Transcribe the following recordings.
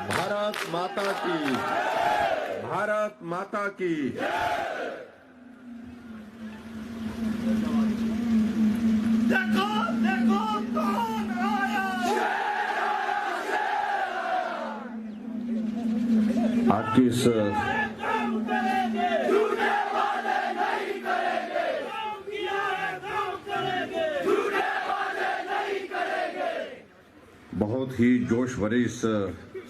भारत माता की, भारत माता की। देखो देखो कौन आया। आज की इस बहुत ही जोश भरी इस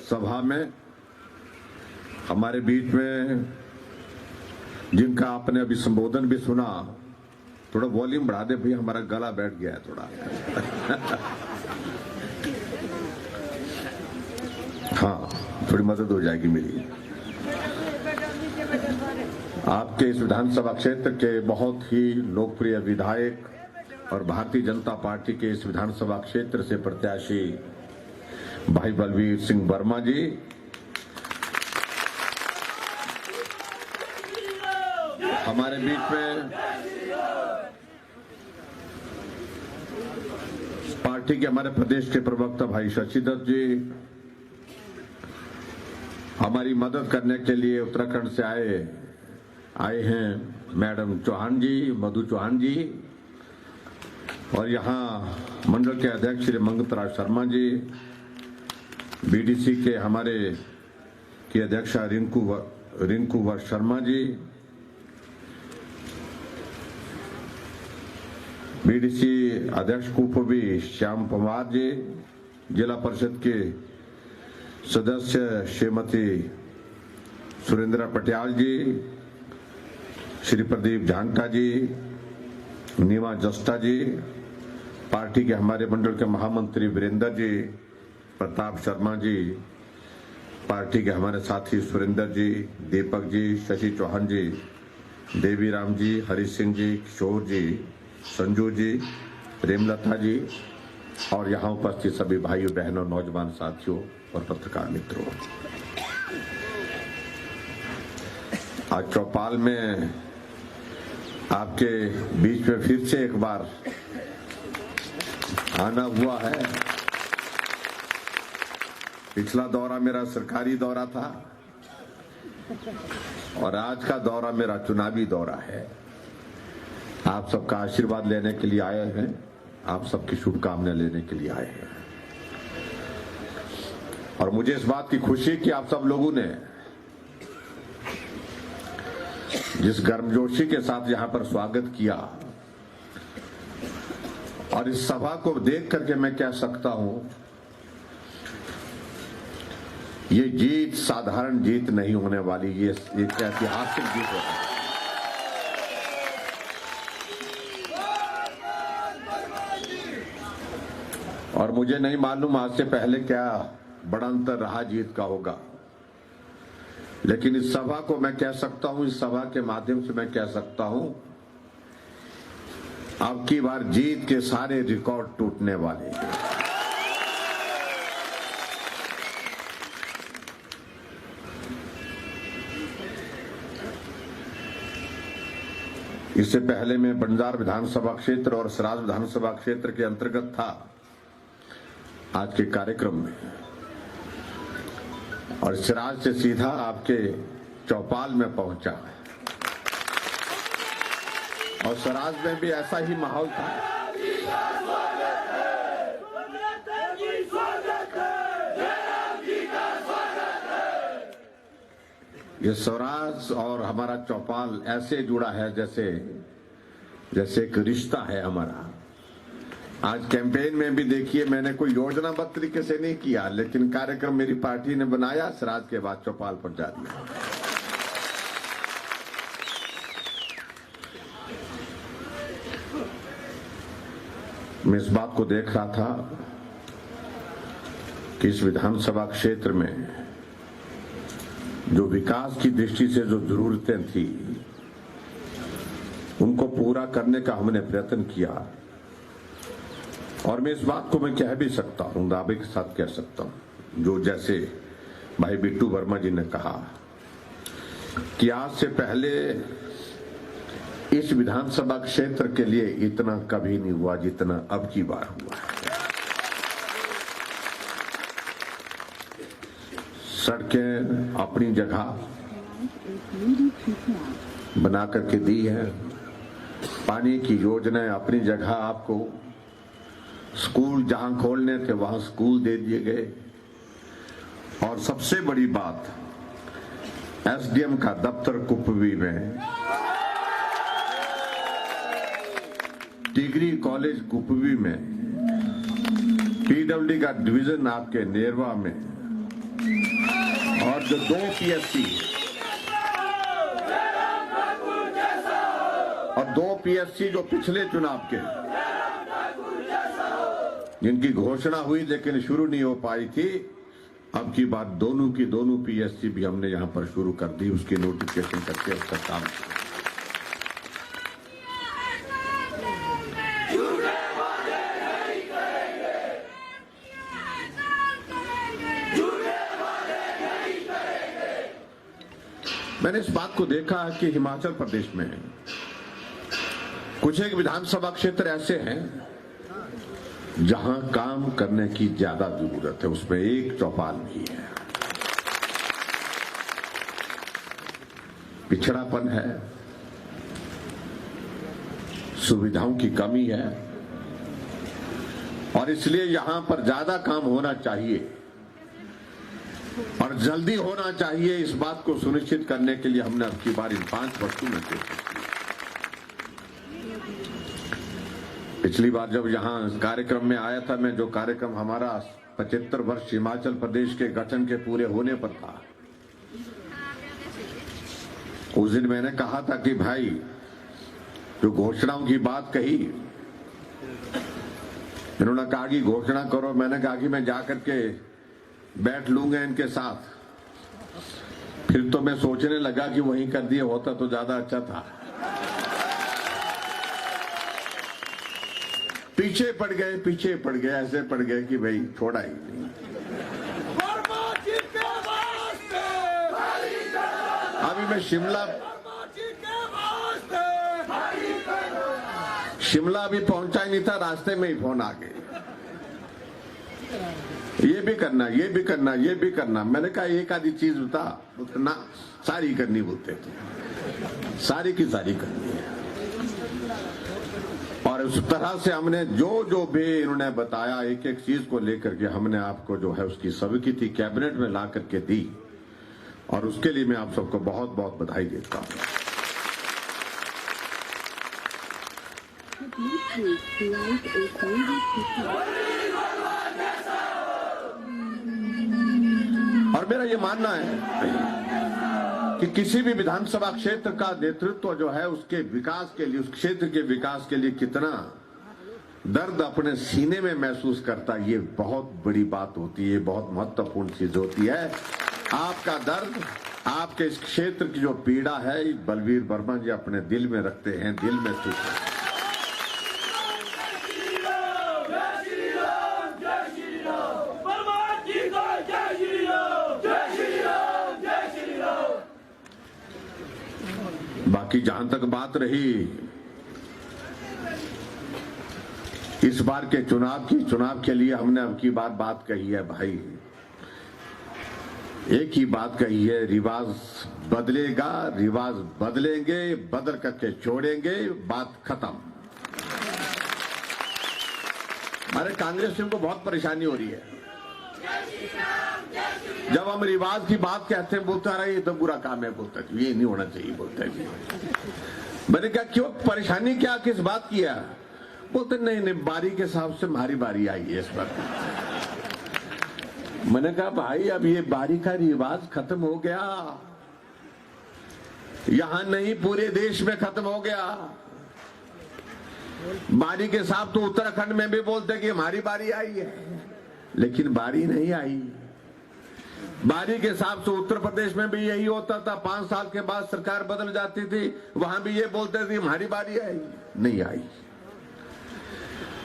सभा में हमारे बीच में जिनका आपने अभी संबोधन भी सुना, थोड़ा वॉल्यूम बढ़ा दे भैया, हमारा गला बैठ गया है थोड़ा। हाँ, थोड़ी मदद हो जाएगी मेरी। आपके इस विधानसभा क्षेत्र के बहुत ही लोकप्रिय विधायक और भारतीय जनता पार्टी के इस विधानसभा क्षेत्र से प्रत्याशी भाई बलवीर सिंह वर्मा जी, हमारे बीच में पार्टी के हमारे प्रदेश के प्रवक्ता भाई शशिधर जी, हमारी मदद करने के लिए उत्तराखंड से आए हैं मैडम चौहान जी, मधु चौहान जी, और यहाँ मंडल के अध्यक्ष श्री मंगतराज शर्मा जी, बीडीसी के हमारे की अध्यक्षा रिंकू वर शर्मा जी, बीडीसी अध्यक्ष कुपवी श्याम पवार जी, जिला परिषद के सदस्य श्रीमती सुरेंद्र पटियाल जी, श्री प्रदीप झांटा जी, नीमा जस्टा जी, पार्टी के हमारे मंडल के महामंत्री वीरेंद्र जी, प्रताप शर्मा जी, पार्टी के हमारे साथी सुरेंद्र जी, दीपक जी, शशि चौहान जी, देवीराम जी, हरि सिंह जी, किशोर जी, संजू जी, रेमलता जी, और यहाँ उपस्थित सभी भाइयों बहनों, नौजवान साथियों और पत्रकार मित्रों। आज चौपाल में आपके बीच में फिर से एक बार आना हुआ है। पिछला दौरा मेरा सरकारी दौरा था और आज का दौरा मेरा चुनावी दौरा है। आप सबका आशीर्वाद लेने के लिए आए हैं, आप सबकी शुभकामनाएं लेने के लिए आए हैं, और मुझे इस बात की खुशी कि आप सब लोगों ने जिस गर्मजोशी के साथ यहां पर स्वागत किया, और इस सभा को देख करके मैं कह सकता हूं, ये जीत साधारण जीत नहीं होने वाली, ये ऐतिहासिक जीत होगी। और मुझे नहीं मालूम आज से पहले क्या बड़ा अंतर रहा जीत का होगा, लेकिन इस सभा को मैं कह सकता हूं, इस सभा के माध्यम से मैं कह सकता हूं, अब की बार जीत के सारे रिकॉर्ड टूटने वाले हैं। इससे पहले मैं बंजार विधानसभा क्षेत्र और सराज विधानसभा क्षेत्र के अंतर्गत था आज के कार्यक्रम में, और सराज से सीधा आपके चौपाल में पहुंचा, और सराज में भी ऐसा ही माहौल था। ये स्वराज और हमारा चौपाल ऐसे जुड़ा है जैसे एक रिश्ता है हमारा। आज कैंपेन में भी देखिए, मैंने कोई योजनाबद्ध तरीके से नहीं किया, लेकिन कार्यक्रम मेरी पार्टी ने बनाया, सराज के बाद चौपाल पर जा दिया। मैं इस बात को देख रहा था कि इस विधानसभा क्षेत्र में जो विकास की दृष्टि से जो जरूरतें थी, उनको पूरा करने का हमने प्रयत्न किया, और मैं इस बात को मैं कह भी सकता हूं, दावे के साथ कह सकता हूं, जो जैसे भाई बिट्टू वर्मा जी ने कहा कि आज से पहले इस विधानसभा क्षेत्र के लिए इतना कभी नहीं हुआ जितना अब की बार हुआ है। सड़कें अपनी जगह बना करके दी है, पानी की योजनाएं अपनी जगह आपको, स्कूल जहां खोलने थे वहां स्कूल दे दिए गए, और सबसे बड़ी बात एसडीएम का दफ्तर कुपवी में, डिग्री कॉलेज कुपवी में, पीडब्ल्यूडी का डिवीजन आपके नेरवा में, और जो 2 पीएससी और 2 पीएससी जो पिछले चुनाव के जिनकी घोषणा हुई लेकिन शुरू नहीं हो पाई थी, अब की बात दोनों की दोनों पीएससी भी हमने यहां पर शुरू कर दी, उसकी नोटिफिकेशन करके उसका काम। मैंने इस बात को देखा कि हिमाचल प्रदेश में कुछ एक विधानसभा क्षेत्र ऐसे हैं जहां काम करने की ज्यादा जरूरत है, उसमें एक चौपाल भी है, पिछड़ापन है, सुविधाओं की कमी है, और इसलिए यहां पर ज्यादा काम होना चाहिए और जल्दी होना चाहिए। इस बात को सुनिश्चित करने के लिए हमने अब की बार इन 5 वस्तु में कोशिश की। पिछली बार जब यहां कार्यक्रम में आया था मैं, जो कार्यक्रम हमारा 75 वर्ष हिमाचल प्रदेश के गठन के पूरे होने पर था, उस दिन मैंने कहा था कि भाई जो घोषणाओं की बात कही, इन्होंने कहा कि घोषणा करो, मैंने कहा कि मैं जाकर के बैठ लूंगा इनके साथ। फिर तो मैं सोचने लगा कि वहीं कर दिया होता तो ज्यादा अच्छा था। पीछे पड़ गए, ऐसे पड़ गए कि भाई छोड़ा ही नहीं। अभी मैं शिमला अभी पहुंचा ही नहीं था, रास्ते में ही फोन आ गए, ये भी करना। मैंने कहा एक आधी चीज बता, ना सारी करनी बोलते थे, सारी की सारी करनी है। और उस तरह से हमने जो भी इन्होंने बताया, एक एक चीज को लेकर के हमने आपको जो है उसकी स्वीकृति कैबिनेट में ला करके दी, और उसके लिए मैं आप सबको बहुत बहुत बधाई देता हूं। और मेरा ये मानना है कि किसी भी विधानसभा क्षेत्र का नेतृत्व जो है उसके विकास के लिए, उस क्षेत्र के विकास के लिए कितना दर्द अपने सीने में महसूस करता है, ये बहुत बड़ी बात होती है, बहुत महत्वपूर्ण चीज होती है। आपका दर्द, आपके इस क्षेत्र की जो पीड़ा है, बलवीर वर्मा जी अपने दिल में रखते हैं, दिल में सुख। बाकी जहां तक बात रही इस बार के चुनाव के लिए हमने अब की बार बात कही है भाई, एक ही बात कही है, रिवाज बदलेगा, रिवाज बदलेंगे, बदल करके छोड़ेंगे, बात खत्म। हमारे कांग्रेस को बहुत परेशानी हो रही है, जब हम रिवाज की बात कहते हैं बोलता रहा ये तो बुरा काम है, बोलता है ये नहीं होना चाहिए, बोलता है। मैंने कहा क्यों, परेशानी क्या, किस बात की है? बोलते नहीं बारी के हिसाब से हमारी बारी आई है इस बार। मैंने कहा भाई अब ये बारी का रिवाज खत्म हो गया, यहां नहीं पूरे देश में खत्म हो गया। बारी के हिसाब तो उत्तराखंड में भी बोलते कि हमारी बारी आई है, लेकिन बारी नहीं आई। बारी के हिसाब से उत्तर प्रदेश में भी यही होता था, 5 साल के बाद सरकार बदल जाती थी, वहां भी ये बोलते थे हमारी बारी आई, नहीं आई।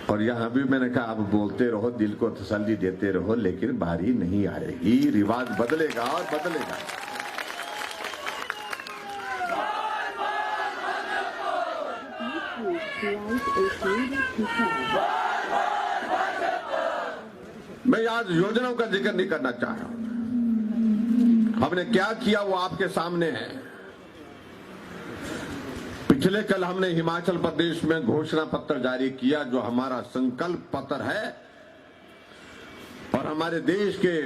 और यहां भी मैंने कहा आप बोलते रहो, दिल को तसल्ली देते रहो, लेकिन बारी नहीं आएगी, रिवाज बदलेगा और बदलेगा। मैं आज योजनाओं का जिक्र नहीं करना चाह रहा हूं, हमने क्या किया वो आपके सामने है। पिछले कल हमने हिमाचल प्रदेश में घोषणा पत्र जारी किया, जो हमारा संकल्प पत्र है, और हमारे देश के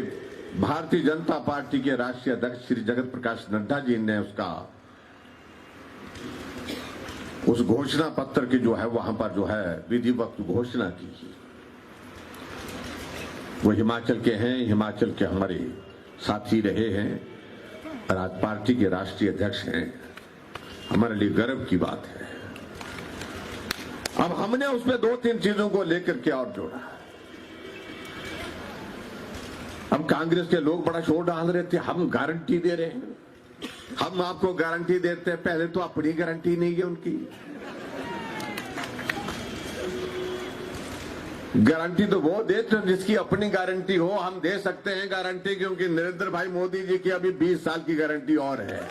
भारतीय जनता पार्टी के राष्ट्रीय अध्यक्ष श्री जगत प्रकाश नड्डा जी ने उस घोषणा पत्र की जो है वहां पर जो है विधिवत घोषणा की। वो हिमाचल के हैं, हिमाचल के हमारे साथी रहे हैं और आज पार्टी के राष्ट्रीय अध्यक्ष हैं। हमारे लिए गर्व की बात है। अब हमने उसमें 2-3 चीजों को लेकर के और जोड़ा। अब कांग्रेस के लोग बड़ा शोर डाल रहे थे, हम गारंटी दे रहे हैं, हम आपको गारंटी देते हैं। पहले तो अपनी गारंटी नहीं है उनकी। गारंटी तो वो देते हैं जिसकी अपनी गारंटी हो। हम दे सकते हैं गारंटी, क्योंकि नरेंद्र भाई मोदी जी की अभी 20 साल की गारंटी और है।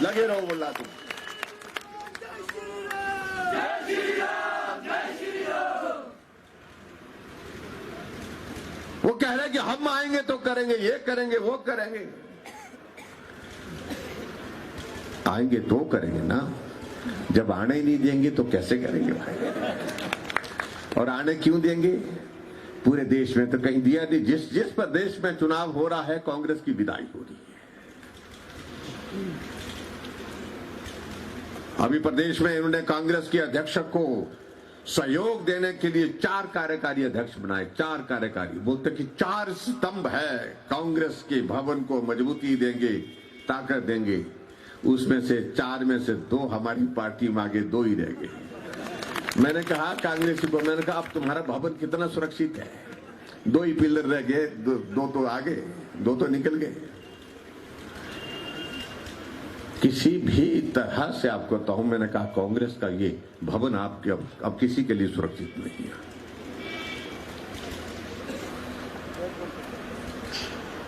लगे रहो बोला तुम। वो कह रहे हैं कि हम आएंगे तो करेंगे, ये करेंगे, वो करेंगे। आएंगे तो करेंगे ना, जब आने ही नहीं देंगे तो कैसे करेंगे भाई। और आने क्यों देंगे? पूरे देश में तो कहीं दिया नहीं। जिस प्रदेश में चुनाव हो रहा है कांग्रेस की विदाई हो रही है। अभी प्रदेश में इन्होंने कांग्रेस के अध्यक्ष को सहयोग देने के लिए 4 कार्यकारी अध्यक्ष बनाए। 4 कार्यकारी, बोलते कि 4 स्तंभ है, कांग्रेस के भवन को मजबूती देंगे, ताकत देंगे। उसमें से 4 में से 2 हमारी पार्टी में आगे, 2 ही रह गए। मैंने कहा कांग्रेस को, मैंने कहा अब तुम्हारा भवन कितना सुरक्षित है, 2 ही पिलर रह गए, 2 तो आगे, 2 तो निकल गए। किसी भी तरह से आपको कहूं, मैंने कहा कांग्रेस का ये भवन आपके अब किसी के लिए सुरक्षित नहीं है।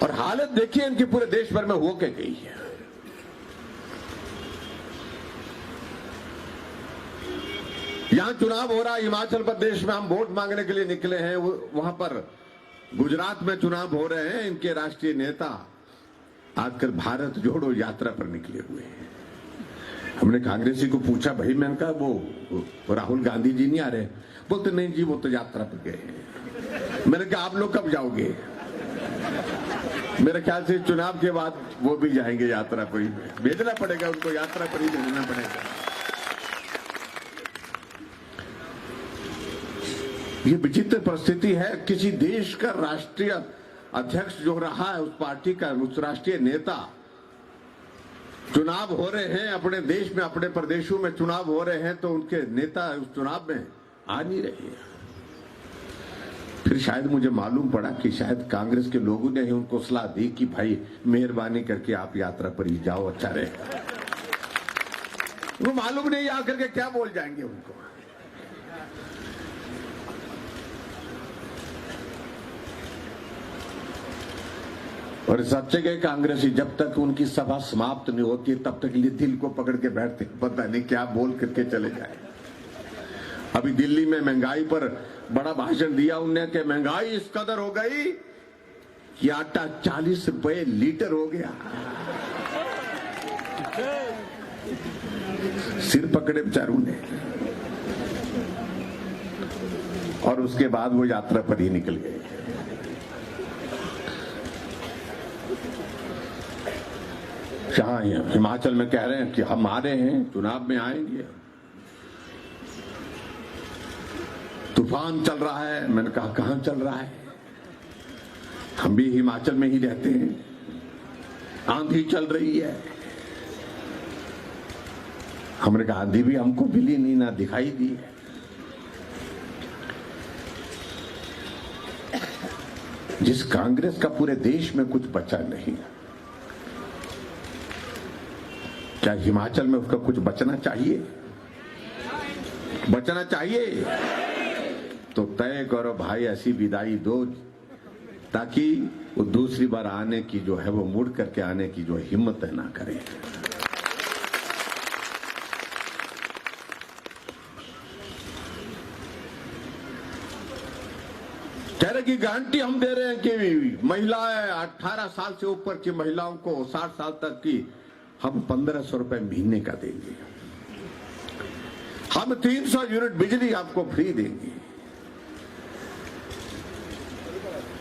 और हालत देखिए इनकी पूरे देश भर में हो के गई है। यहां चुनाव हो रहा है हिमाचल प्रदेश में, हम वोट मांगने के लिए निकले हैं। वहां पर गुजरात में चुनाव हो रहे हैं। इनके राष्ट्रीय नेता आजकल भारत जोड़ो यात्रा पर निकले हुए हैं। हमने कांग्रेसी को पूछा, भाई मैंने कहा वो राहुल गांधी जी नहीं आ रहे? बोलते नहीं जी, वो तो यात्रा पर गए हैं। मैंने कहा आप लोग कब जाओगे? मेरे ख्याल से चुनाव के बाद वो भी जाएंगे यात्रा पर ही। भेजना पड़ेगा उनको, यात्रा पर ही भेजना पड़ेगा। ये विचित्र परिस्थिति है। किसी देश का राष्ट्रीय अध्यक्ष जो रहा है, उस पार्टी का, उस राष्ट्रीय नेता, चुनाव हो रहे हैं अपने देश में, अपने प्रदेशों में चुनाव हो रहे हैं, तो उनके नेता उस चुनाव में आ नहीं रहे हैं। फिर शायद मुझे मालूम पड़ा कि शायद कांग्रेस के लोगों ने ही उनको सलाह दी कि भाई मेहरबानी करके आप यात्रा पर ही जाओ, अच्छा रहेगा। वो मालूम नहीं आकर के क्या बोल जाएंगे उनको। और सच्चे गए कांग्रेसी जब तक उनकी सभा समाप्त नहीं होती तब तक लिए दिल को पकड़ के बैठते, पता नहीं क्या बोल करके चले जाए। अभी दिल्ली में महंगाई पर बड़ा भाषण दिया उनने कि महंगाई इस कदर हो गई कि आटा 40 रुपए लीटर हो गया। सिर पकड़े बेचारों ने। और उसके बाद वो यात्रा पर ही निकल गए। जहां हिमाचल में कह रहे हैं कि हम आ रहे हैं, चुनाव में आएंगे। तूफान चल रहा है। मैंने कहा कहां चल रहा है? हम भी हिमाचल में ही रहते हैं। आंधी चल रही है। हमने कहा आंधी भी हमको मिली नहीं, ना दिखाई दी है। जिस कांग्रेस का पूरे देश में कुछ बचा नहीं, क्या हिमाचल में उसका कुछ बचना चाहिए? बचना चाहिए तो तय करो भाई, ऐसी विदाई दो ताकि वो दूसरी बार आने की जो है, वो मुड़ करके आने की जो हिम्मत है ना करे। कह रहे कि गारंटी हम दे रहे हैं कि महिलाएं 18 साल से ऊपर की महिलाओं को 60 साल तक की हम 1500 रुपए महीने का देंगे, हम 300 यूनिट बिजली आपको फ्री देंगे।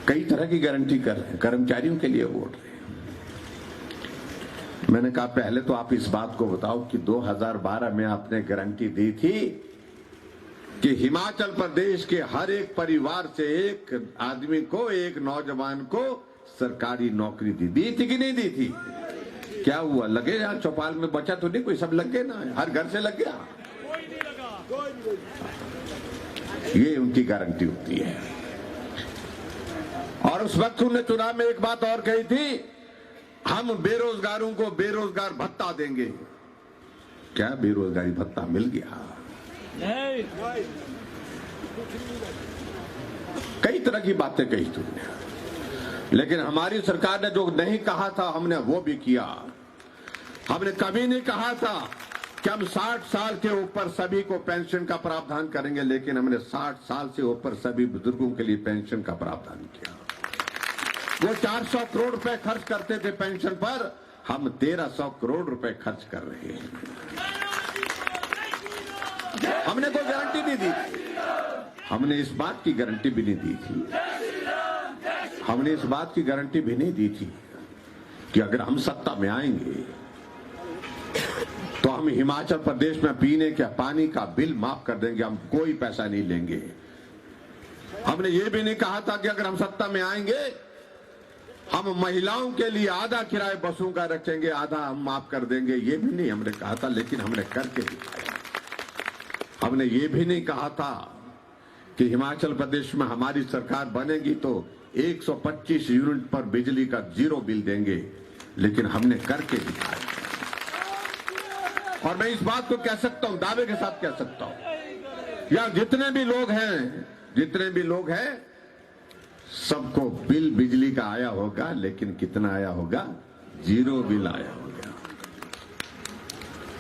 कई तरह की गारंटी कर रहे हैं, कर्मचारियों के लिए बोल रहे हैं। मैंने कहा पहले तो आप इस बात को बताओ कि 2012 में आपने गारंटी दी थी कि हिमाचल प्रदेश के हर एक परिवार से एक आदमी को, एक नौजवान को सरकारी नौकरी दी थी कि नहीं दी थी? क्या हुआ? लगे यहाँ चौपाल में बचा तो नहीं कोई, सब लग गए ना, हर घर से लग गया। ये उनकी गारंटी होती है। और उस वक्त उन्होंने चुनाव में एक बात और कही थी, हम बेरोजगारों को बेरोजगार भत्ता देंगे। क्या बेरोजगारी भत्ता मिल गया? कई तरह की बातें कही तुमने, लेकिन हमारी सरकार ने जो नहीं कहा था हमने वो भी किया। हमने कभी नहीं कहा था कि हम 60 साल के ऊपर सभी को पेंशन का प्रावधान करेंगे, लेकिन हमने 60 साल से ऊपर सभी बुजुर्गों के लिए पेंशन का प्रावधान किया। वो 400 करोड़ रुपए खर्च करते थे पेंशन पर, हम 1300 करोड़ रुपए खर्च कर रहे हैं। हमने कोई गारंटी नहीं दी थी, हमने इस बात की गारंटी भी नहीं दी थी, हमने इस बात की गारंटी भी नहीं दी थी कि अगर हम सत्ता में आएंगे तो हम हिमाचल प्रदेश में पीने के पानी का बिल माफ कर देंगे, हम कोई पैसा नहीं लेंगे। हमने ये भी नहीं कहा था कि अगर हम सत्ता में आएंगे हम महिलाओं के लिए आधा किराए बसों का रखेंगे, आधा हम माफ कर देंगे, ये भी नहीं हमने कहा था, लेकिन हमने करके दिखाया। हमने ये भी नहीं कहा था कि हिमाचल प्रदेश में हमारी सरकार बनेगी तो 125 यूनिट पर बिजली का 0 बिल देंगे, लेकिन हमने करके दिखाया। और मैं इस बात को कह सकता हूं, दावे के साथ कह सकता हूं, या जितने भी लोग हैं सबको बिल बिजली का आया होगा, लेकिन कितना आया होगा? 0 बिल आया होगा।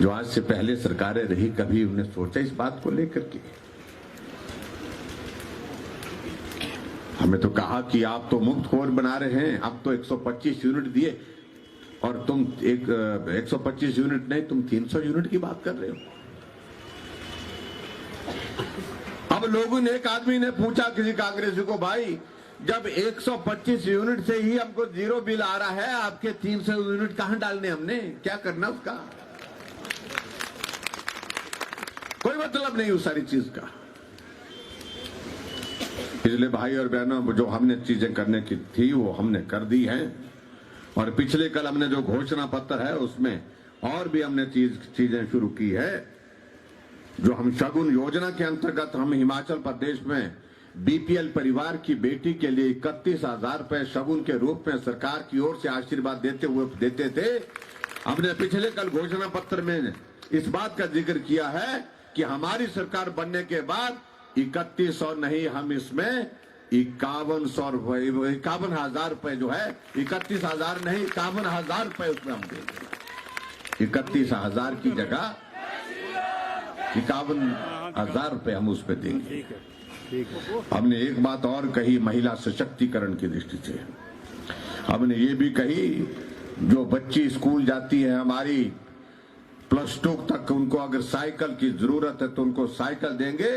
जो आज से पहले सरकारें रही, कभी उन्हें सोचा इस बात को लेकर के? हमें तो कहा कि आप तो मुफ्तखोर बना रहे हैं, अब तो 125 यूनिट दिए और तुम 125 यूनिट नहीं, तुम 300 यूनिट की बात कर रहे हो। अब लोगों ने, एक आदमी ने पूछा किसी कांग्रेसी को, भाई जब 125 यूनिट से ही हमको 0 बिल आ रहा है, आपके 300 यूनिट कहां डालने, हमने क्या करना उसका? कोई मतलब नहीं उस सारी चीज का। इसलिए भाई और बहनों, जो हमने चीजें करने की थी वो हमने कर दी हैं। और पिछले कल हमने जो घोषणा पत्र है उसमें और भी हमने चीजें शुरू की है। जो हम शगुन योजना के अंतर्गत हम हिमाचल प्रदेश में बीपीएल परिवार की बेटी के लिए 31,000 रुपए शगुन के रूप में सरकार की ओर से आशीर्वाद देते थे। हमने पिछले कल घोषणा पत्र में इस बात का जिक्र किया है कि हमारी सरकार बनने के बाद 3100 नहीं, हम इसमें 51,000 रुपए जो है, 31,000 नहीं 51,000 रुपए उसमें हम देंगे। 31,000 की जगह 51,000 रुपए हम उस पर देंगे। हमने एक बात और कही महिला सशक्तिकरण की दृष्टि से। हमने ये भी कही, जो बच्ची स्कूल जाती है हमारी +2 तक, उनको अगर साइकिल की जरूरत है तो उनको साइकिल देंगे,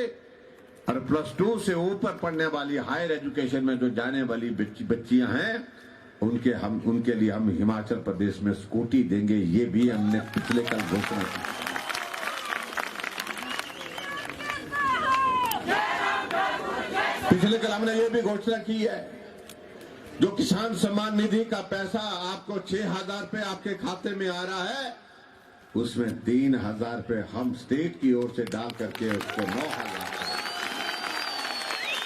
और +2 से ऊपर पढ़ने वाली हायर एजुकेशन में जो जाने वाली बच्चियां हैं उनके लिए हम हिमाचल प्रदेश में स्कूटी देंगे। ये भी हमने पिछले कल घोषणा की। पिछले कल हमने ये भी घोषणा की है, जो किसान सम्मान निधि का पैसा आपको 6,000 रुपए आपके खाते में आ रहा है, उसमें 3,000 रुपए हम स्टेट की ओर से डाल करके उसको 9,000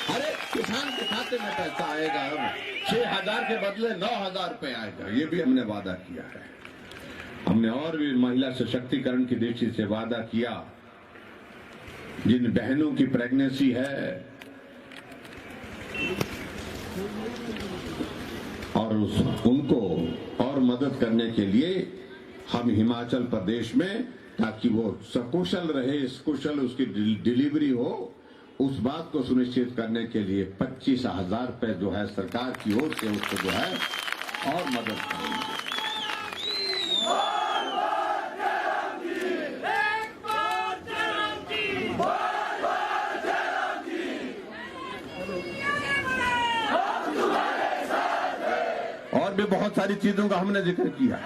अरे किसान के खाते में पैसा आएगा। हम 6,000 के बदले 9,000 रुपए आएगा, ये भी हमने वादा किया है। हमने और भी महिला सशक्तिकरण की दृष्टि से वादा किया, जिन बहनों की प्रेगनेंसी है और उनको और मदद करने के लिए हम हिमाचल प्रदेश में, ताकि वो सकुशल रहे, कुशल उसकी डिलीवरी हो, उस बात को सुनिश्चित करने के लिए 25,000 रुपए जो है सरकार की ओर से उसको जो है और मदद करेंगे। और भी बहुत सारी चीजों का हमने जिक्र किया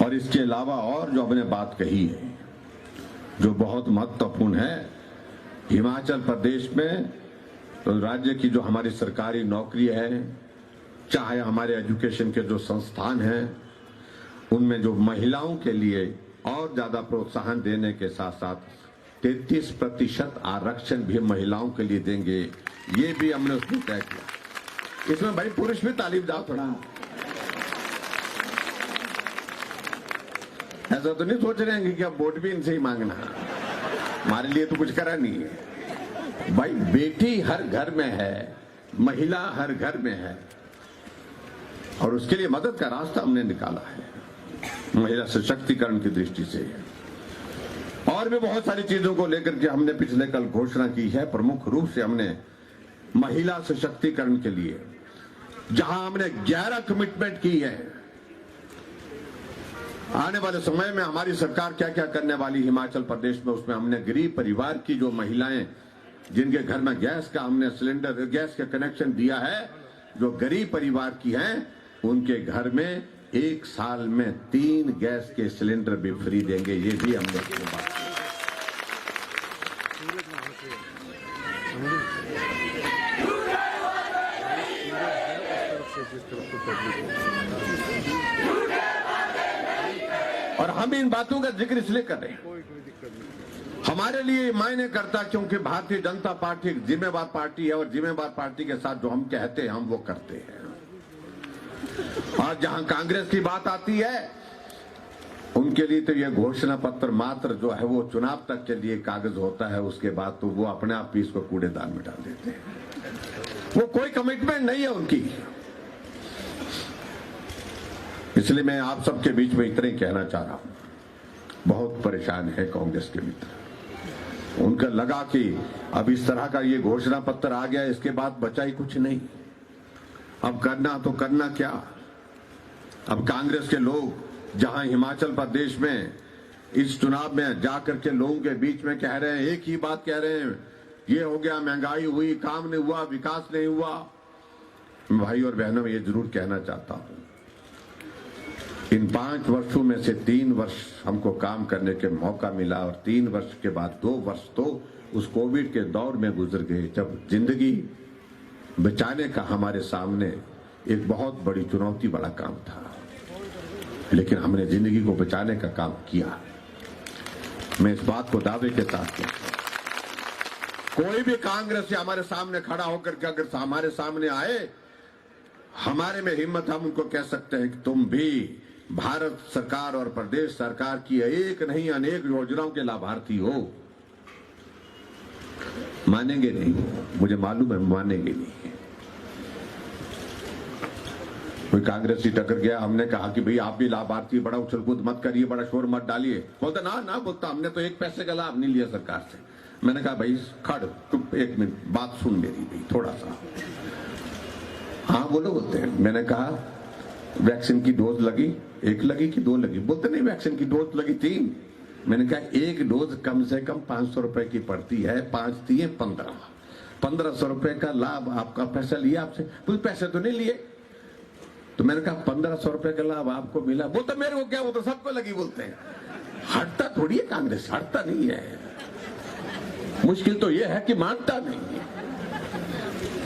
और इसके अलावा और जो हमने बात कही है जो बहुत महत्वपूर्ण है, हिमाचल प्रदेश में तो राज्य की जो हमारी सरकारी नौकरी है, चाहे हमारे एजुकेशन के जो संस्थान हैं, उनमें जो महिलाओं के लिए और ज्यादा प्रोत्साहन देने के साथ साथ 33% आरक्षण भी महिलाओं के लिए देंगे, ये भी हमने उसमें तय किया। इसमें भाई पुरुष भी तालीम जाओ थोड़ा, ऐसा तो नहीं सोच रहे हैं कि अब वोट भी इनसे ही मांगना, हमारे लिए तो कुछ करा नहीं है। भाई बेटी हर घर में है, महिला हर घर में है और उसके लिए मदद का रास्ता हमने निकाला है महिला सशक्तिकरण की दृष्टि से। और भी बहुत सारी चीजों को लेकर के हमने पिछले कल घोषणा की है। प्रमुख रूप से हमने महिला सशक्तिकरण के लिए जहां हमने 11 कमिटमेंट की है, आने वाले समय में हमारी सरकार क्या क्या करने वाली हिमाचल प्रदेश में, उसमें हमने गरीब परिवार की जो महिलाएं जिनके घर में गैस का हमने सिलेंडर गैस का कनेक्शन दिया है, जो गरीब परिवार की हैं, उनके घर में 1 साल में 3 गैस के सिलेंडर भी फ्री देंगे, ये भी हमने बात की। और हम इन बातों का जिक्र इसलिए कर रहे हैं, हमारे लिए मायने करता क्योंकि भारतीय जनता पार्टी एक जिम्मेवार पार्टी है और जिम्मेवार पार्टी के साथ जो हम कहते हैं हम वो करते हैं। और जहां कांग्रेस की बात आती है उनके लिए तो ये घोषणा पत्र मात्र जो है वो चुनाव तक के लिए कागज होता है, उसके बाद तो वो अपने आप ही इसको कूड़ेदान में डाल देते हैं, वो कोई कमिटमेंट नहीं है उनकी। इसलिए मैं आप सबके बीच में इतना ही कहना चाह रहा हूं, बहुत परेशान है कांग्रेस के मित्र, उनका लगा कि अब इस तरह का ये घोषणा पत्र आ गया, इसके बाद बचा ही कुछ नहीं, अब करना तो करना क्या। अब कांग्रेस के लोग जहां हिमाचल प्रदेश में इस चुनाव में जाकर के लोगों के बीच में कह रहे हैं, एक ही बात कह रहे हैं, ये हो गया, महंगाई हुई, काम नहीं हुआ, विकास नहीं हुआ। भाई और बहनों, मैं ये जरूर कहना चाहता हूं, इन 5 वर्षों में से 3 वर्ष हमको काम करने के मौका मिला और 3 वर्ष के बाद 2 वर्ष तो उस कोविड के दौर में गुजर गए, जब जिंदगी बचाने का हमारे सामने एक बहुत बड़ी चुनौती बड़ा काम था, लेकिन हमने जिंदगी को बचाने का काम किया। मैं इस बात को दावे के साथ कहता हूं, कोई भी कांग्रेस से हमारे सामने खड़ा होकर के अगर हमारे सामने आए, हमारे में हिम्मत, हम उनको कह सकते हैं कि तुम भी भारत सरकार और प्रदेश सरकार की एक नहीं अनेक योजनाओं के लाभार्थी हो। मानेंगे नहीं, मुझे मालूम है मानेंगे नहीं। कोई कांग्रेसी टकर गया, हमने कहा कि भाई आप भी लाभार्थी, बड़ा उछल कूद मत करिए, बड़ा शोर मत डालिए, बोलता ना बोलता हमने तो 1 पैसे का लाभ नहीं लिया सरकार से। मैंने कहा भाई खड़, तुम 1 मिनट बात सुन मेरी भी थोड़ा सा। हाँ बोलो, बोलते हैं। मैंने कहा वैक्सीन की डोज लगी, 1 लगी कि 2 लगी? बोलते नहीं, वैक्सीन की डोज लगी 3। मैंने कहा 1 डोज कम से कम 500 रुपए की पड़ती है, 5 दिए 1500 रुपए का लाभ आपका पैसा लिया आपसे। कुछ पैसे तो नहीं लिए, तो मैंने कहा 1500 रुपए का लाभ आपको मिला। बोलते मेरे को क्या, वो तो सबको लगी। बोलते हैं हटता थोड़ी है कांग्रेस, हटता नहीं है, मुश्किल तो ये है कि मानता नहीं है।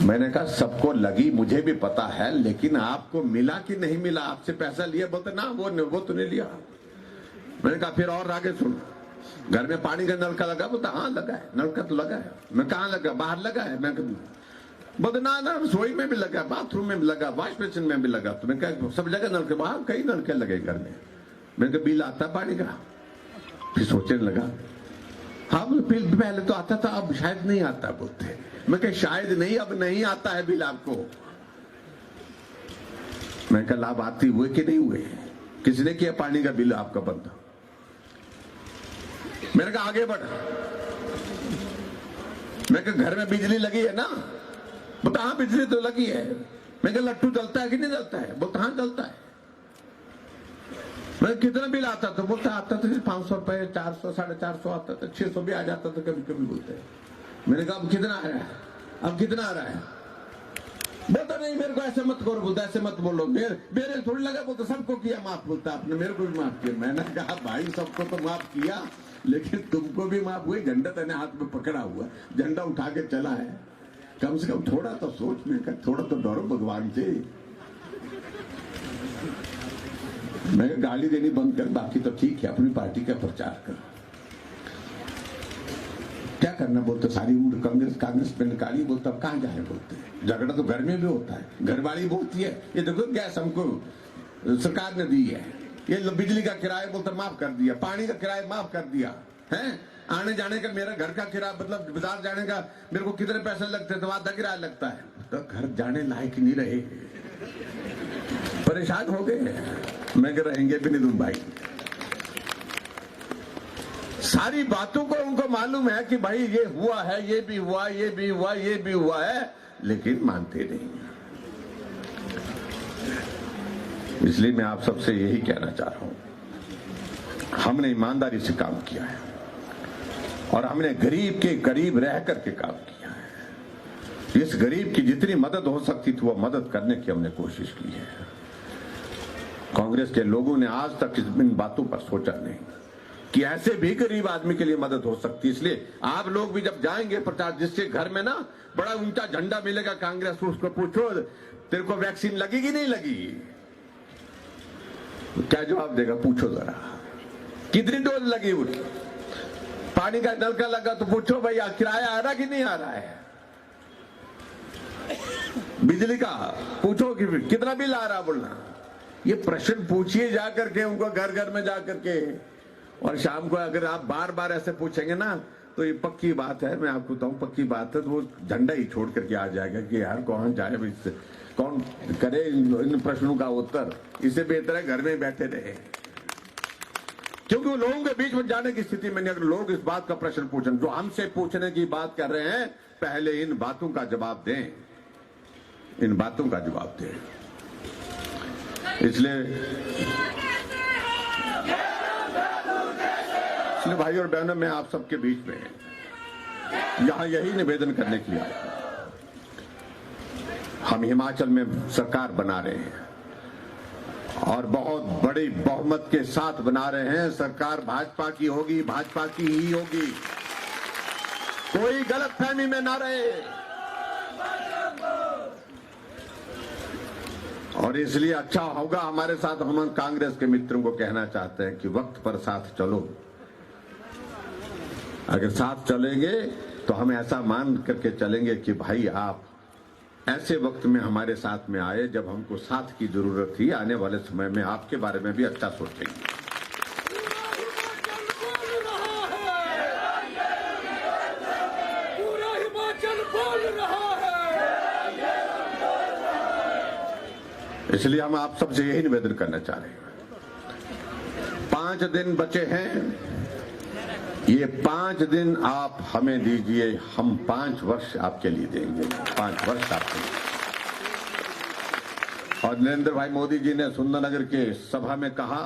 मैंने कहा सबको लगी, मुझे भी पता है, लेकिन आपको मिला कि नहीं मिला, आपसे पैसा लिया? बोलते ना वो तो नहीं लिया। मैंने कहा फिर और आगे सुन, घर में पानी का नलका लगा? बोलता हाँ लगा है, नलका तो लगा है। मैं कहाँ लगा? बाहर लगा है। मैं बोलते ना रसोई में भी लगा, बाथरूम में भी लगा, वॉश बेसिन में भी लगा। तो मैं कहा सब जगह नलके, वहां कई नलके लगे घर में। मैंने कहा बिल आता पानी का? फिर सोचने लगा, हाँ बिल पहले तो आता था, अब शायद नहीं आता। बोलते मैं कहा शायद नहीं, अब नहीं आता है बिल आपको। मैं कहा लाभार्थी हुए कि नहीं हुए? किसने किया पानी का बिल आपका बंद? मैंने कहा आगे बढ़। मैं कहा घर में बिजली लगी है ना? बोलता हाँ बिजली तो लगी है। मैं कहा लट्टू जलता है कि नहीं जलता है? बोलता हाँ जलता है। मैं कितना बिल आता था? बोलता आता था 500 रुपए, 400, 450 आता था, 600 भी आ जाता था कभी कभी। बोलते मैंने कहा अब कितना आ रहा है? अब कितना आ रहा है? बोलता नहीं मेरे को ऐसे मत करो। बोलता ऐसे मत बोलो, मेरे थोड़ी लगा। बोलता सबको किया माफ। बोलता आपने मेरे को भी माफ किया। मैंने कहा भाई सबको तो माफ किया, लेकिन तुमको भी माफ हुई। झंडा तेने हाथ में पकड़ा हुआ, झंडा उठा के चला है, कम से कम थोड़ा तो सोच में कर, थोड़ा तो डरो भगवान से। मैं गाली देनी बंद कर, बाकी तो ठीक है, अपनी पार्टी का प्रचार कर। क्या करना? बोलते सारी उम्र कांग्रेस पे निकाली। बोलता अब कहां जाए? बोलते झगड़ा तो घर में भी होता है। घरवाली बोलती है ये देखो गैस हमको सरकार ने दी है, ये बिजली का किराया बोलता माफ कर दिया, पानी का किराया माफ कर दिया है, आने जाने का मेरा घर का किराया मतलब बाजार जाने का मेरे को कितने पैसे लगते हैं? तो आधा किराया लगता है। तो घर जाने लायक नहीं रहे, परेशान हो गए। मैं कह रहेंगे भी नहीं तुम भाई। सारी बातों को उनको मालूम है कि भाई ये हुआ है, ये भी हुआ, ये भी हुआ, ये भी हुआ है, लेकिन मानते नहीं। इसलिए मैं आप सबसे यही कहना चाह रहा हूं, हमने ईमानदारी से काम किया है और हमने गरीब के करीब रह करके काम किया है। इस गरीब की जितनी मदद हो सकती थी वो मदद करने की हमने कोशिश की है। कांग्रेस के लोगों ने आज तक इन बातों पर सोचा नहीं कि ऐसे भी गरीब आदमी के लिए मदद हो सकती है। इसलिए आप लोग भी जब जाएंगे प्रचार, जिसके घर में ना बड़ा ऊंचा झंडा मिलेगा कांग्रेस, उसको पूछो तेरे को वैक्सीन लगी कि नहीं लगी? क्या जवाब देगा? पूछो जरा कितनी डोज लगी उसकी। पानी का नल का लगा तो पूछो भैया किराया आ रहा कि नहीं आ रहा है? बिजली का पूछो कि कितना बिल आ रहा, बोलना। ये प्रश्न पूछिए जाकर के उनको घर घर में जाकर के। और शाम को अगर आप बार बार ऐसे पूछेंगे ना तो ये पक्की बात है, मैं आपको बताऊं पक्की बात है, तो वो झंडा ही छोड़ करके आ जाएगा कि यार कौन जाए, इससे कौन करे इन प्रश्नों का उत्तर। इससे बेहतर है घर में बैठे रहे, क्योंकि वो लोगों के बीच में जाने की स्थिति में नहीं। अगर लोग इस बात का प्रश्न पूछें, जो हमसे पूछने की बात कर रहे हैं, पहले इन बातों का जवाब दें, इन बातों का जवाब दें। इसलिए भाई और बहनों, मैं आप सबके बीच में यहां यही निवेदन करने के लिए आया हूं। हम हिमाचल में सरकार बना रहे हैं और बहुत बड़ी बहुमत के साथ बना रहे हैं। सरकार भाजपा की होगी, भाजपा की ही होगी, कोई गलतफहमी में ना रहे। और इसलिए अच्छा होगा हमारे साथ, हम कांग्रेस के मित्रों को कहना चाहते हैं कि वक्त पर साथ चलो। अगर साथ चलेंगे तो हम ऐसा मान करके चलेंगे कि भाई आप ऐसे वक्त में हमारे साथ में आए जब हमको साथ की जरूरत थी। आने वाले समय में आपके बारे में भी अच्छा सोचेंगे। पूरा हिमाचल बोल रहा है। इसलिए हम आप सबसे यही निवेदन करना चाह रहे हैं। 5 दिन बचे हैं, ये 5 दिन आप हमें दीजिए, हम 5 वर्ष आपके लिए देंगे, 5 वर्ष आपके लिए। और नरेंद्र भाई मोदी जी ने सुंदरनगर के सभा में कहा,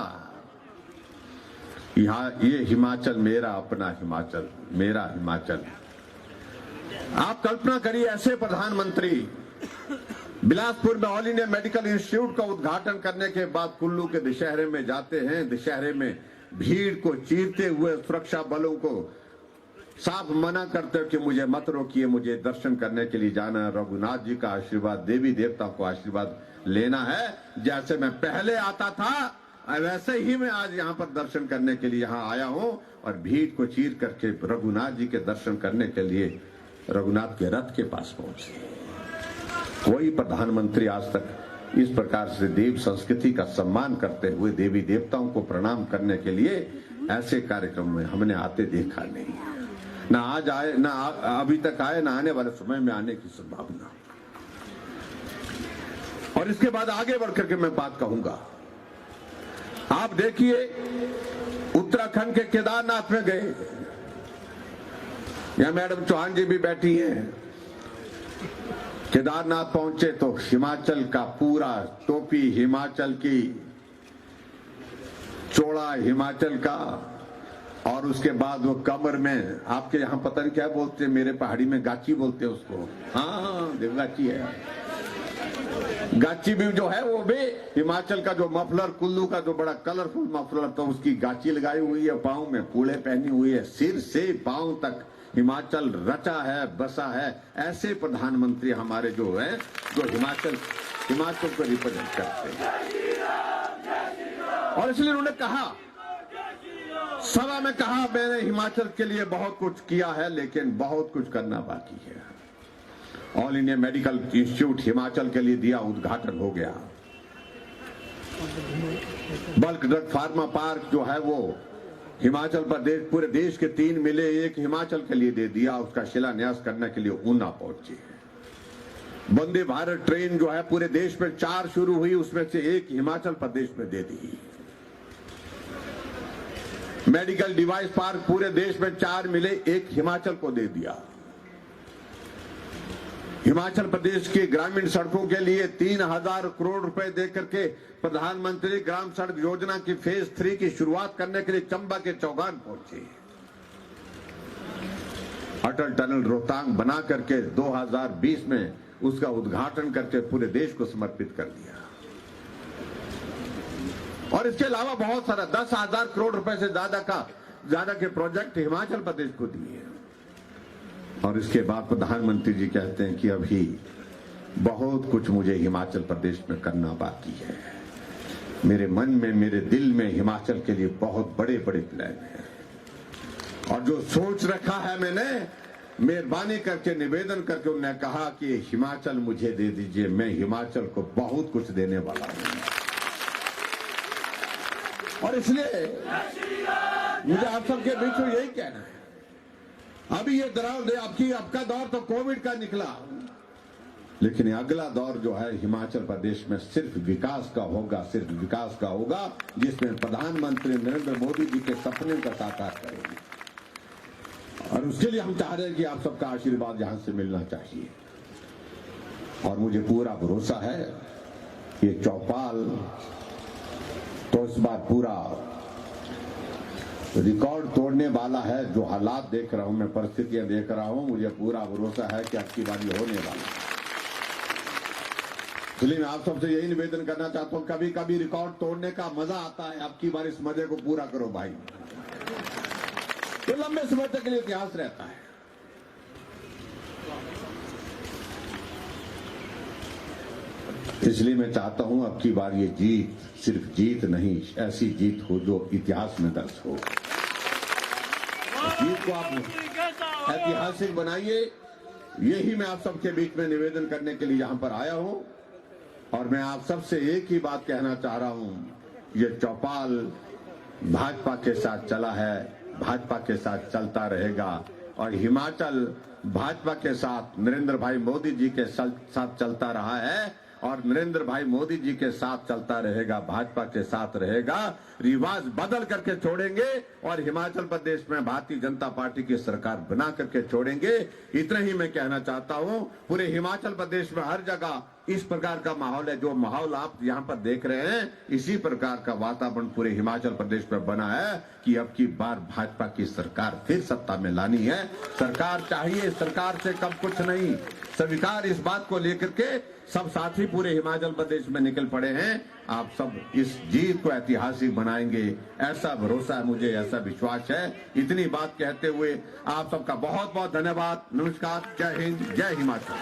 यहाँ ये हिमाचल मेरा अपना हिमाचल, मेरा हिमाचल। आप कल्पना करिए ऐसे प्रधानमंत्री बिलासपुर में ऑल इंडिया मेडिकल इंस्टीट्यूट का उद्घाटन करने के बाद कुल्लू के दशहरे में जाते हैं, दशहरे में भीड़ को चीरते हुए सुरक्षा बलों को साफ मना करते हो कि मुझे मत रोकिए, मुझे दर्शन करने के लिए जाना, रघुनाथ जी का आशीर्वाद, देवी देवता को आशीर्वाद लेना है। जैसे मैं पहले आता था वैसे ही मैं आज यहाँ पर दर्शन करने के लिए यहाँ आया हूँ और भीड़ को चीर करके रघुनाथ जी के दर्शन करने के लिए रघुनाथ के रथ के पास पहुंचे। कोई प्रधानमंत्री आज तक इस प्रकार से देव संस्कृति का सम्मान करते हुए देवी देवताओं को प्रणाम करने के लिए ऐसे कार्यक्रम में हमने आते देखा नहीं, ना आज आए, ना अभी तक आए, ना आने वाले समय में आने की संभावना। और इसके बाद आगे बढ़कर के मैं बात कहूंगा। आप देखिए उत्तराखंड के केदारनाथ में गए, यहां मैडम चौहान जी भी बैठी हैं। केदारनाथ पहुंचे तो हिमाचल का पूरा टोपी, हिमाचल की चोड़ा, हिमाचल का, और उसके बाद वो कमर में, आपके यहां पता नहीं क्या बोलते हैं, मेरे पहाड़ी में गाची बोलते हैं उसको। हाँ, देवगाची है। गाची भी जो है वो भी हिमाचल का जो मफलर, कुल्लू का जो बड़ा कलरफुल मफलर, तो उसकी गाची लगाई हुई है, पांव में पूले पहनी हुई है, सिर से पांव तक हिमाचल रचा है, बसा है। ऐसे प्रधानमंत्री हमारे जो है, जो हिमाचल को रिप्रेजेंट करते हैं। और इसलिए उन्होंने कहा, सभा में कहा, मैंने हिमाचल के लिए बहुत कुछ किया है लेकिन बहुत कुछ करना बाकी है। All India medical institute Himachal के लिए दिया, उद्घाटन हो गया। बल्क ड्रग फार्मा पार्क जो है वो हिमाचल प्रदेश, पूरे देश के 3 मिले, एक हिमाचल के लिए दे दिया। उसका शिलान्यास करने के लिए ऊना पहुंचे। वंदे भारत ट्रेन जो है पूरे देश में 4 शुरू हुई, उसमें से 1 हिमाचल प्रदेश में दे दी। मेडिकल डिवाइस पार्क पूरे देश में 4 मिले, 1 हिमाचल को दे दिया। हिमाचल प्रदेश की ग्रामीण सड़कों के लिए 3000 करोड़ रुपए देकर के प्रधानमंत्री ग्राम सड़क योजना की फेज 3 की शुरुआत करने के लिए चंबा के चौगान पहुंचे। अटल टनल रोहतांग बना करके 2020 में उसका उद्घाटन करके पूरे देश को समर्पित कर दिया। और इसके अलावा बहुत सारा 10,000 करोड़ रुपए से ज्यादा के प्रोजेक्ट हिमाचल प्रदेश को दिए। और इसके बाद प्रधानमंत्री जी कहते हैं कि अभी बहुत कुछ मुझे हिमाचल प्रदेश में करना बाकी है। मेरे मन में, मेरे दिल में हिमाचल के लिए बहुत बड़े बड़े प्लान हैं। और जो सोच रखा है मैंने, मेहरबानी करके निवेदन करके उन्होंने कहा कि हिमाचल मुझे दे दीजिए, मैं हिमाचल को बहुत कुछ देने वाला हूं। और इसलिए मुझे आप सबके बीच में यही कहना है, अभी ये आपका दौर तो कोविड का निकला, लेकिन अगला दौर जो है हिमाचल प्रदेश में सिर्फ विकास का होगा, सिर्फ विकास का होगा, जिसमें प्रधानमंत्री नरेंद्र मोदी जी के सपने का साकार करेंगे। और उसके लिए हम चाह रहे हैं कि आप सबका आशीर्वाद यहां से मिलना चाहिए। और मुझे पूरा भरोसा है ये चौपाल तो इस बार पूरा रिकॉर्ड तोड़ने वाला है। जो हालात देख रहा हूं मैं, परिस्थितियां देख रहा हूं, मुझे पूरा भरोसा है कि आपकी बार ये होने वाला है। इसलिए मैं आप सबसे यही निवेदन करना चाहता हूं, कभी कभी रिकॉर्ड तोड़ने का मजा आता है, आपकी बार इस मजे को पूरा करो भाई। तो लंबे समय तक के लिए इतिहास रहता है। इसलिए मैं चाहता हूं अब की बार ये जीत सिर्फ जीत नहीं, ऐसी जीत हो जो इतिहास में दर्ज हो। जीत को आप ऐतिहासिक बनाइए, यही मैं आप सबके बीच में निवेदन करने के लिए यहां पर आया हूं। और मैं आप सबसे एक ही बात कहना चाह रहा हूं, ये चौपाल भाजपा के साथ चला है, भाजपा के साथ चलता रहेगा। और हिमाचल भाजपा के साथ नरेंद्र भाई मोदी जी के साथ चलता रहा है और नरेंद्र भाई मोदी जी के साथ चलता रहेगा, भाजपा के साथ रहेगा। रिवाज बदल करके छोड़ेंगे और हिमाचल प्रदेश में भारतीय जनता पार्टी की सरकार बना करके छोड़ेंगे। इतना ही मैं कहना चाहता हूं। पूरे हिमाचल प्रदेश में हर जगह इस प्रकार का माहौल है, जो माहौल आप यहां पर देख रहे हैं, इसी प्रकार का वातावरण पूरे हिमाचल प्रदेश में बना है कि अब की बार भाजपा की सरकार फिर सत्ता में लानी है। सरकार चाहिए, सरकार से कम कुछ नहीं। स्वीकार इस बात को लेकर के सब साथी पूरे हिमाचल प्रदेश में निकल पड़े हैं। आप सब इस जीत को ऐतिहासिक बनाएंगे, ऐसा भरोसा है मुझे, ऐसा विश्वास है। इतनी बात कहते हुए आप सबका बहुत बहुत धन्यवाद। नमस्कार, जय हिंद, जय हिमाचल।